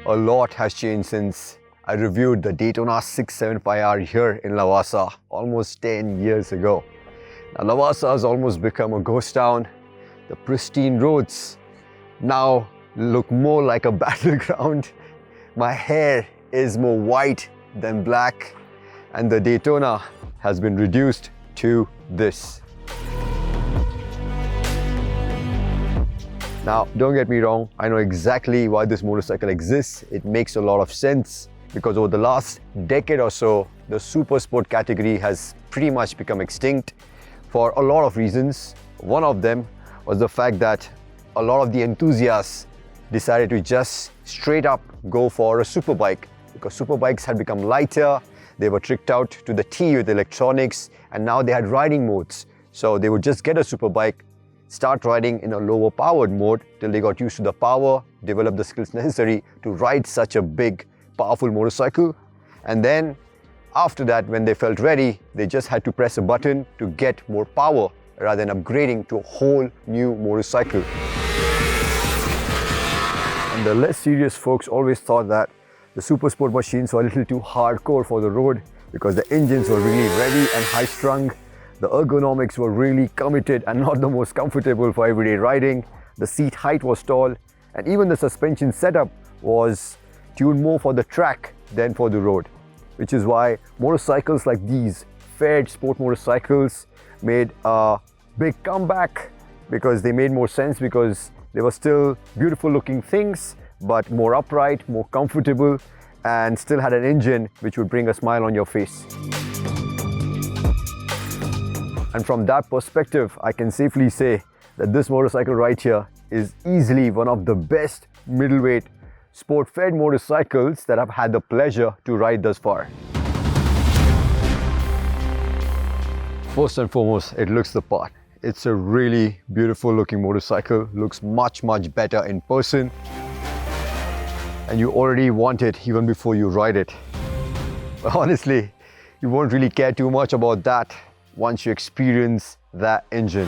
A lot has changed since I reviewed the Daytona 675R here in Lavasa almost 10 years ago. Now Lavasa has almost become a ghost town. The pristine roads now look more like a battleground. My hair is more white than black, and the Daytona has been reduced to this. Now, don't get me wrong, I know exactly why this motorcycle exists. It makes a lot of sense because over the last decade or so, the super sport category has pretty much become extinct for a lot of reasons. One of them was the fact that a lot of the enthusiasts decided to just straight up go for a superbike because superbikes had become lighter, they were tricked out to the T with electronics, and now they had riding modes. So they would just get a superbike, start riding in a lower powered mode till they got used to the power, develop the skills necessary to ride such a big, powerful motorcycle. And then after that, when they felt ready, they just had to press a button to get more power rather than upgrading to a whole new motorcycle. And the less serious folks always thought that the super sport machines were a little too hardcore for the road because the engines were really ready and high-strung. The ergonomics were really committed and not the most comfortable for everyday riding. The seat height was tall, and even the suspension setup was tuned more for the track than for the road. Which is why motorcycles like these, fared sport motorcycles, made a big comeback because they made more sense because they were still beautiful looking things, but more upright, more comfortable, and still had an engine which would bring a smile on your face. And from that perspective, I can safely say that this motorcycle right here is easily one of the best middleweight sport-fed motorcycles that I've had the pleasure to ride thus far. First and foremost, it looks the part. It's a really beautiful looking motorcycle, looks much better in person. And you already want it even before you ride it. But honestly, you won't really care too much about that once you experience that engine.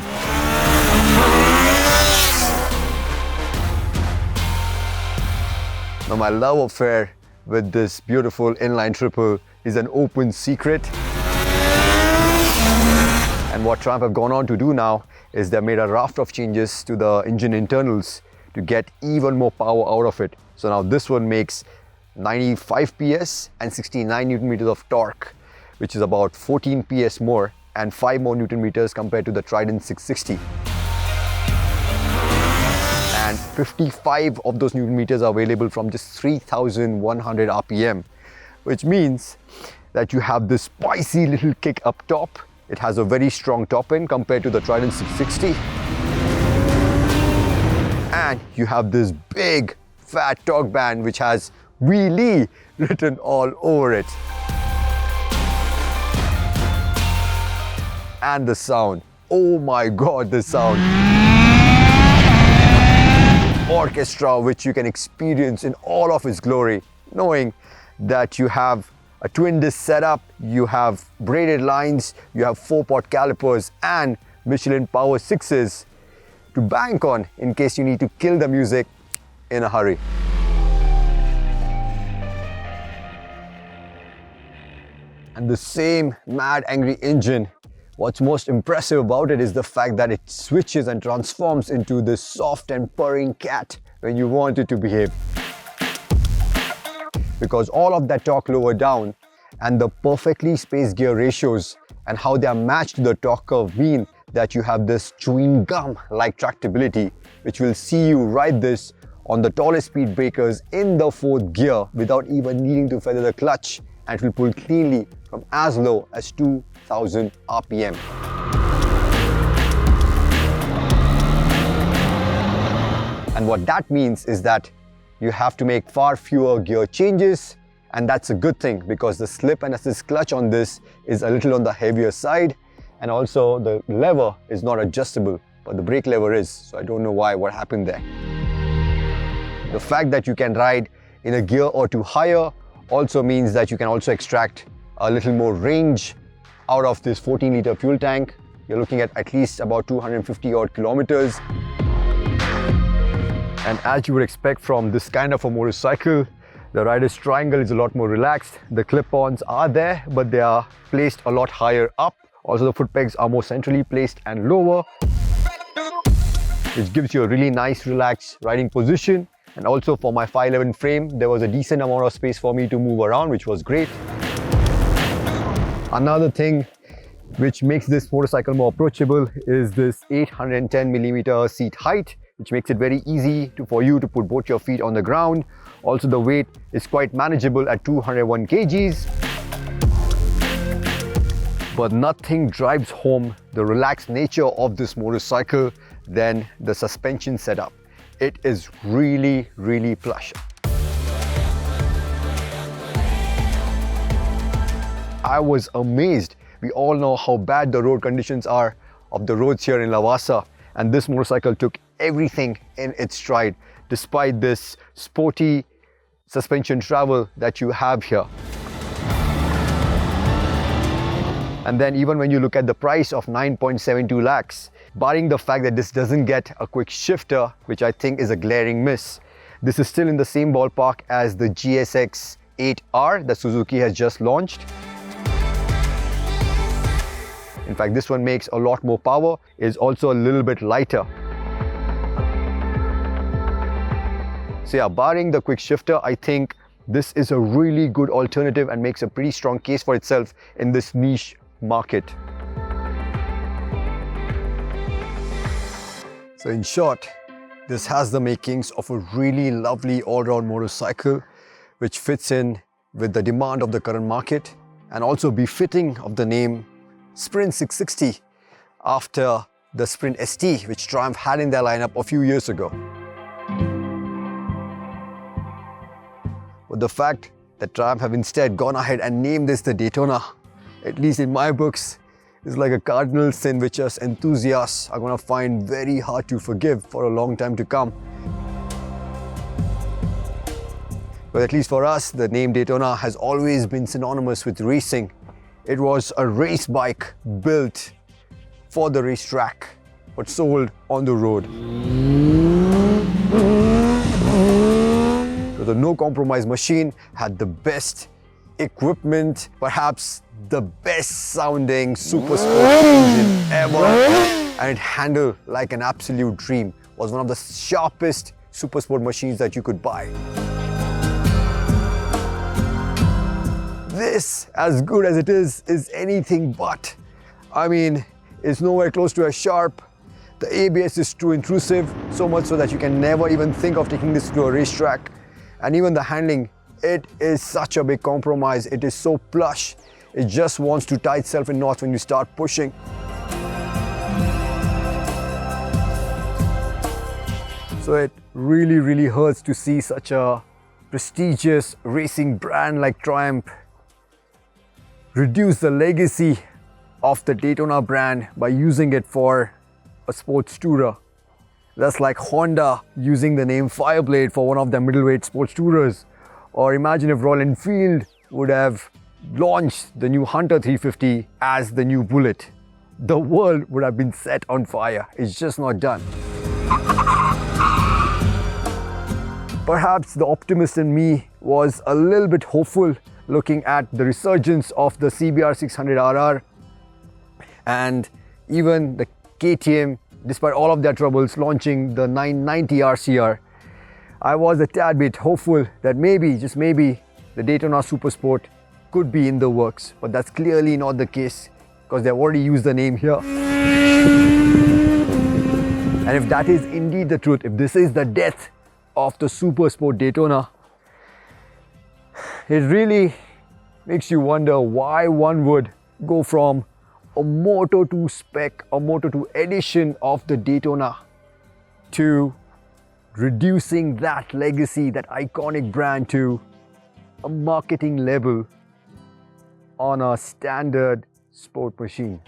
Now my love affair with this beautiful inline triple is an open secret. And what Triumph have gone on to do now is they've made a raft of changes to the engine internals to get even more power out of it. So now this one makes 95 PS and 69 Newton meters of torque, which is about 14 PS more and 5 more Newton meters compared to the Trident 660. And 55 of those Newton meters are available from just 3,100 RPM, which means that you have this spicy little kick up top. It has a very strong top end compared to the Trident 660. And you have this big fat torque band which has wheelie written all over it. And the sound, oh my god, the sound. Orchestra which you can experience in all of its glory, knowing that you have a twin disc setup, you have braided lines, you have 4-pot calipers and Michelin Power 6s to bank on in case you need to kill the music in a hurry. And the same mad angry engine, what's most impressive about it is the fact that it switches and transforms into this soft and purring cat when you want it to behave. Because all of that torque lower down and the perfectly spaced gear ratios and how they are matched to the torque curve mean that you have this chewing gum like tractability, which will see you ride this on the tallest speed breakers in the 4th gear without even needing to feather the clutch, and it will pull cleanly from as low as 2,000 RPM. And what that means is that you have to make far fewer gear changes, and that's a good thing because the slip and assist clutch on this is a little on the heavier side, and also the lever is not adjustable, but the brake lever is, so I don't know what happened there. The fact that you can ride in a gear or two higher also means that you can also extract a little more range out of this 14-liter fuel tank you're looking at least about 250 odd kilometers. And as you would expect from this kind of a motorcycle, the rider's triangle is a lot more relaxed. The clip-ons are there, but they are placed a lot higher up. Also, the foot pegs are more centrally placed and lower, which gives you a really nice, relaxed riding position. And also for my 511 frame, there was a decent amount of space for me to move around, which was great. Another thing which makes this motorcycle more approachable is this 810mm seat height, which makes it very easy for you to put both your feet on the ground. Also, the weight is quite manageable at 201 kgs. But nothing drives home the relaxed nature of this motorcycle than the suspension setup. It is really, really plush. I was amazed. We all know how bad the road conditions are of the roads here in Lavasa, and this motorcycle took everything in its stride despite this sporty suspension travel that you have here. And then even when you look at the price of 9.72 lakhs, barring the fact that this doesn't get a quick shifter, which I think is a glaring miss, this is still in the same ballpark as the GSX-8R that Suzuki has just launched. In fact, this one makes a lot more power, is also a little bit lighter. So yeah, barring the quick shifter, I think this is a really good alternative and makes a pretty strong case for itself in this niche market. So in short, this has the makings of a really lovely all-round motorcycle which fits in with the demand of the current market and also befitting of the name Sprint 660 after the Sprint ST, which Triumph had in their lineup a few years ago. But the fact that Triumph have instead gone ahead and named this the Daytona, at least in my books, is like a cardinal sin which us enthusiasts are going to find very hard to forgive for a long time to come. But at least for us, the name Daytona has always been synonymous with racing. It was a race bike built for the racetrack, but sold on the road. So the no compromise machine had the best equipment, perhaps the best sounding supersport engine ever, and it handled like an absolute dream. It was one of the sharpest supersport machines that you could buy. This, as good as it is anything but. I mean, it's nowhere close to as sharp. The ABS is too intrusive, so much so that you can never even think of taking this to a racetrack. And even the handling, it is such a big compromise. It is so plush. It just wants to tie itself in knots when you start pushing. So it really, really hurts to see such a prestigious racing brand like Triumph reduce the legacy of the Daytona brand by using it for a sports tourer. That's like Honda using the name Fireblade for one of their middleweight sports tourers. Or imagine if Royal Enfield would have launched the new Hunter 350 as the new Bullet. The world would have been set on fire. It's just not done. Perhaps the optimist in me was a little bit hopeful looking at the resurgence of the CBR 600RR and even the KTM, despite all of their troubles, launching the 990 RCR. I was a tad bit hopeful that maybe, just maybe, the Daytona Supersport could be in the works, but that's clearly not the case because they've already used the name here. And if that is indeed the truth, if this is the death of the Supersport Daytona, it really makes you wonder why one would go from a Moto2 spec, a Moto2 edition of the Daytona to reducing that legacy, that iconic brand to a marketing level on a standard sport machine.